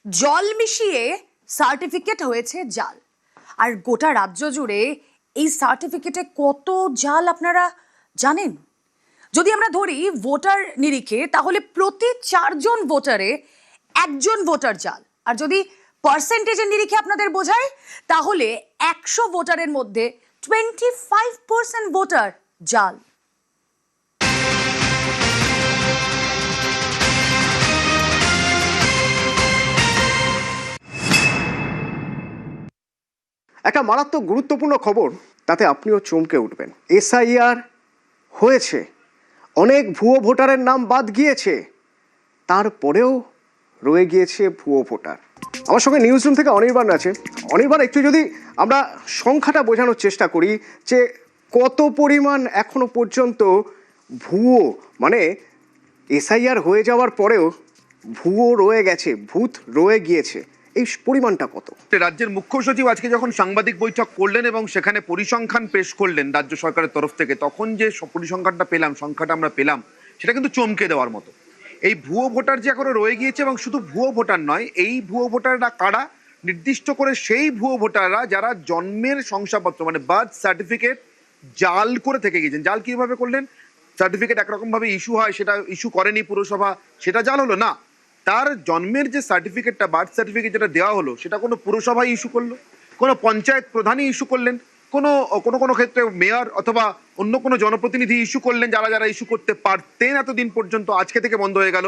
জল মিশিয়ে সার্টিফিকেট হয়েছে জাল। আর গোটা রাজ্য জুড়ে এই সার্টিফিকেটে কত জাল আপনারা জানেন? যদি আমরা ধরি ভোটার নিরিখে, তাহলে প্রতি 4জন ভোটারে 1জন ভোটার জাল। আর যদি পার্সেন্টেজের নিরিখে আপনাদের বোঝায়, তাহলে 100 ভোটারের মধ্যে 25% ভোটার জাল। একটা মারাত্মক গুরুত্বপূর্ণ খবর, তাতে আপনিও চমকে উঠবেন। এসআইআর হয়েছে, অনেক ভুয়ো ভোটারের নাম বাদ গিয়েছে, তারপরেও রয়ে গিয়েছে ভুয়ো ভোটার। আমার সঙ্গে নিউজ রুম থেকে অনির্বাণ আছে। অনির্বাণ, একটু যদি আমরা সংখ্যাটা বোঝানোর চেষ্টা করি যে কত পরিমাণ এখনো পর্যন্ত ভুয়ো, মানে এসআইআর হয়ে যাওয়ার পরেও ভুয়ো রয়ে গেছে, ভূত রয়ে গিয়েছে, এই পরিমাণটা কত? রাজ্যের মুখ্য সচিব আজকে যখন সাংবাদিক বৈঠক করলেন এবং সেখানে পরিসংখ্যান পেশ করলেন রাজ্য সরকারের তরফ থেকে, তখন যে পরিসংখ্যানটা পেলাম, সংখ্যাটা আমরা পেলাম, সেটা কিন্তু চমকে দেওয়ার মতো। এই ভুয়ো ভোটার যে এখনো রয়ে গিয়েছে, এবং শুধু ভুয়ো ভোটার নয়, এই ভুয়ো ভোটাররা কারা, নির্দিষ্ট করে সেই ভুয়ো ভোটাররা যারা জন্মের শংসাপত্র মানে বার্থ সার্টিফিকেট জাল করে থেকে গিয়েছেন। জাল কিভাবে করলেন? সার্টিফিকেট একরকম ভাবে ইস্যু হয়, সেটা ইস্যু করেনি পুরসভা, সেটা জাল হলো না। তার জন্মের যে সার্টিফিকেটটা, বার্থ সার্টিফিকেট যেটা দেওয়া হলো, সেটা কোনো পুরসভাই ইস্যু করলো, কোনো পঞ্চায়েত প্রধানই ইস্যু করলেন, কোনো কোনো কোনো ক্ষেত্রে মেয়র অথবা অন্য কোনো জনপ্রতিনিধি ইস্যু করলেন, যারা যারা ইস্যু করতে পারতেন এতদিন পর্যন্ত, আজকে থেকে বন্ধ হয়ে গেল।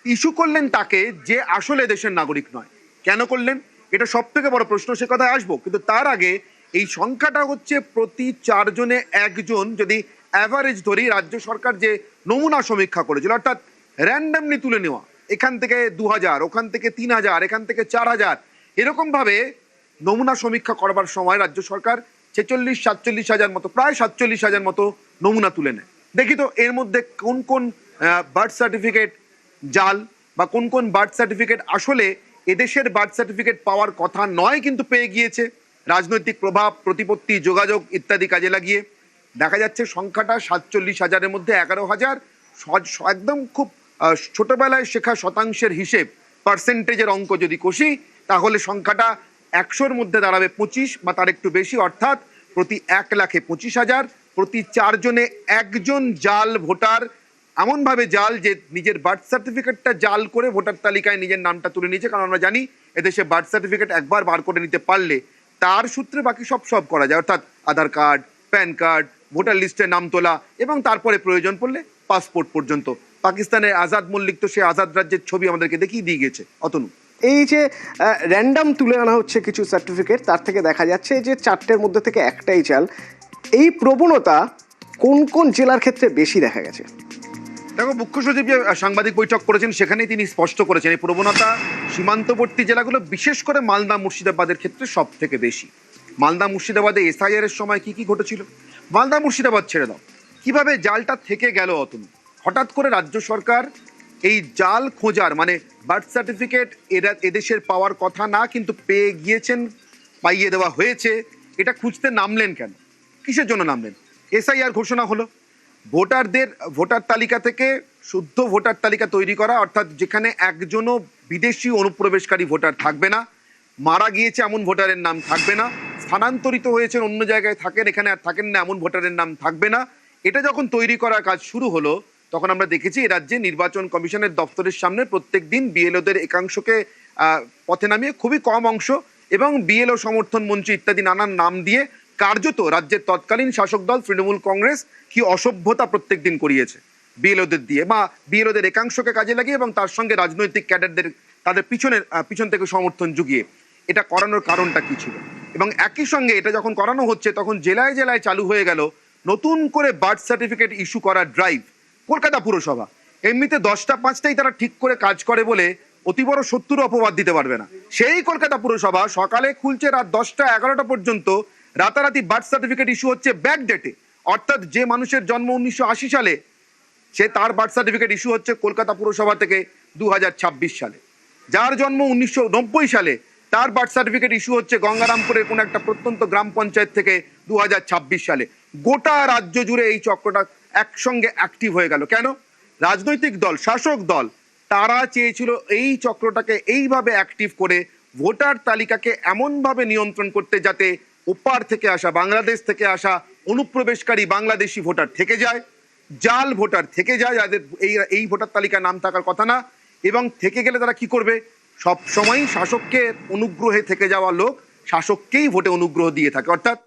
ইস্যু করলেন তাকে যে আসলে দেশের নাগরিক নয়। কেন করলেন? এটা সব থেকে বড় প্রশ্ন, সে কথায় আসবো। কিন্তু তার আগে এই সংখ্যাটা হচ্ছে প্রতি 4জনে 1জন। যদি অ্যাভারেজ ধরি, রাজ্য সরকার যে নমুনা সমীক্ষা করেছিল, অর্থাৎ র্যান্ডামলি তুলে নেওয়া, এখান থেকে 2000, ওখান থেকে 3000, এখান থেকে 4000, এরকম ভাবে নমুনা সমীক্ষা করবার সময় রাজ্য সরকার 46-47 হাজার মতো, প্রায় 47,000 মতো নমুনা তুলে নেয়। দেখি তো এর মধ্যে কোন কোন বার্থ সার্টিফিকেট জাল, বা কোন কোন বার্থ সার্টিফিকেট আসলে এদেশের বার্থ সার্টিফিকেট পাওয়ার কথা নয় কিন্তু পেয়ে গিয়েছে, রাজনৈতিক প্রভাব, প্রতিপত্তি, যোগাযোগ ইত্যাদি কাজে লাগিয়ে। দেখা যাচ্ছে সংখ্যাটা 47,000-এর মধ্যে 11,000, একদম খুব ছোটবেলায় শেখা শতাংশের হিসেব, পার্সেন্টেজের অঙ্ক যদি কষি, তাহলে সংখ্যাটা 100-র মধ্যে দাঁড়াবে 25 বা তার একটু বেশি, অর্থাৎ প্রতি 1,25,000 প্রতি 4জনে 1জন জাল ভোটার। এমনভাবে জাল যে নিজের বার্থ সার্টিফিকেটটা জাল করে ভোটার তালিকায় নিজের নামটা তুলে নিয়েছে। কারণ আমরা জানি এদেশে বার্থ সার্টিফিকেট একবার বার করে নিতে পারলে তার সূত্রে বাকি সব করা যায়, অর্থাৎ আধার কার্ড, প্যান কার্ড, ভোটার লিস্টে নাম তোলা, এবং তারপরে প্রয়োজন পড়লে পাসপোর্ট পর্যন্ত। পাকিস্তানের আজাদ মল্লিক তো সে আজাদ রাজ্যের ছবি আমাদেরকে দেখিয়ে দিয়ে গেছে। অতনু, এই যে র্যান্ডাম তুলে আনা হচ্ছে কিছু সার্টিফিকেট, তার থেকে দেখা যাচ্ছে যে 4টের মধ্যে থেকে একটাই জাল। এই প্রবণতা কোন কোন জেলার ক্ষেত্রে বেশি দেখা গেছে? দেখো, মুখ্য সচিব যে সাংবাদিক বৈঠক করেছেন সেখানেই তিনি স্পষ্ট করেছেন এই প্রবণতা সীমান্তবর্তী জেলাগুলো, বিশেষ করে মালদা মুর্শিদাবাদের ক্ষেত্রে সব থেকে বেশি। মালদা মুর্শিদাবাদে এসআইআর এর সময় কি কি ঘটেছিল, মালদা মুর্শিদাবাদ ছেড়ে দাও, কিভাবে জালটা থেকে গেল অতনু। হঠাৎ করে রাজ্য সরকার এই জাল খোঁজার, মানে বার্থ সার্টিফিকেট এদেশের পাওয়ার কথা না কিন্তু পেয়ে গিয়েছেন, পাইয়ে দেওয়া হয়েছে, এটা খুঁজতে নামলেন কেন? কিসের জন্য নামলেন? এসআইআর ঘোষণা হলো, ভোটারদের ভোটার তালিকা থেকে শুদ্ধ ভোটার তালিকা তৈরি করা, অর্থাৎ যেখানে একজনও বিদেশি অনুপ্রবেশকারী ভোটার থাকবে না, মারা গিয়েছে এমন ভোটারের নাম থাকবে না, স্থানান্তরিত হয়েছেন অন্য জায়গায় থাকেন, এখানে আর থাকেন না এমন ভোটারের নাম থাকবে না। এটা যখন তৈরি করার কাজ শুরু হলো, তখন আমরা দেখেছি এ রাজ্যে নির্বাচন কমিশনের দপ্তরের সামনে প্রত্যেক দিন বিএলওদের একাংশকে পথে নামিয়ে, খুবই কম অংশ, এবং বিএলও সমর্থন মঞ্চ ইত্যাদি নানান নাম দিয়ে কার্যত রাজ্যের তৎকালীন শাসক দল তৃণমূল কংগ্রেস কি অসভ্যতা প্রত্যেক দিন করিয়েছে বিএলওদের দিয়ে, বা বিএলওদের একাংশকে কাজে লাগিয়ে, এবং তার সঙ্গে রাজনৈতিক ক্যাডারদের তাদের পিছন থেকে সমর্থন জুগিয়ে। এটা করানোর কারণটা কি ছিল? এবং একই সঙ্গে এটা যখন করানো হচ্ছে, তখন জেলায় জেলায় চালু হয়ে গেল নতুন করে বার্থ সার্টিফিকেট ইস্যু করার ড্রাইভ। কলকাতা পুরসভা এমনিতে 10টা 5টাই তারা ঠিক করে কাজ করে বলে অতি বড় 70 অপবাদ দিতে পারবে না। সেই কলকাতা পুরসভা সকালে খুলছে, রাত 10টা 11টা পর্যন্ত রাতারাতি বার্থ সার্টিফিকেট ইস্যু হচ্ছে ব্যাক ডেটে, অর্থাৎ যে মানুষের জন্ম 1980 সালে, সে তার বার্থ সার্টিফিকেট ইস্যু হচ্ছে কলকাতা পুরসভা থেকে 2026 সালে। যার জন্ম 1990 সালে, তার বার্থ সার্টিফিকেট ইস্যু হচ্ছে গঙ্গারামপুরের কোন একটা প্রত্যন্ত গ্রাম পঞ্চায়েত থেকে 2026 সালে। গোটা রাজ্য জুড়ে এই চক্রটা একসঙ্গে অ্যাক্টিভ হয়ে গেল। কেন? রাজনৈতিক দল, শাসক দল তারা চেয়েছিল এই চক্রটাকে এইভাবে অ্যাক্টিভ করে ভোটার তালিকাকে এমনভাবে নিয়ন্ত্রণ করতে যাতে ওপার থেকে আসা, বাংলাদেশ থেকে আসা অনুপ্রবেশকারী বাংলাদেশি ভোটার থেকে যায়, জাল ভোটার থেকে যায়, যাদের এই ভোটার তালিকায় নাম থাকার কথা না। এবং থেকে গেলে তারা কি করবে, সব সময় শাসককে অনুগ্রহে থেকে যাওয়া লোক শাসককেই ভোটে অনুগ্রহ দিয়ে থাকে। অর্থাৎ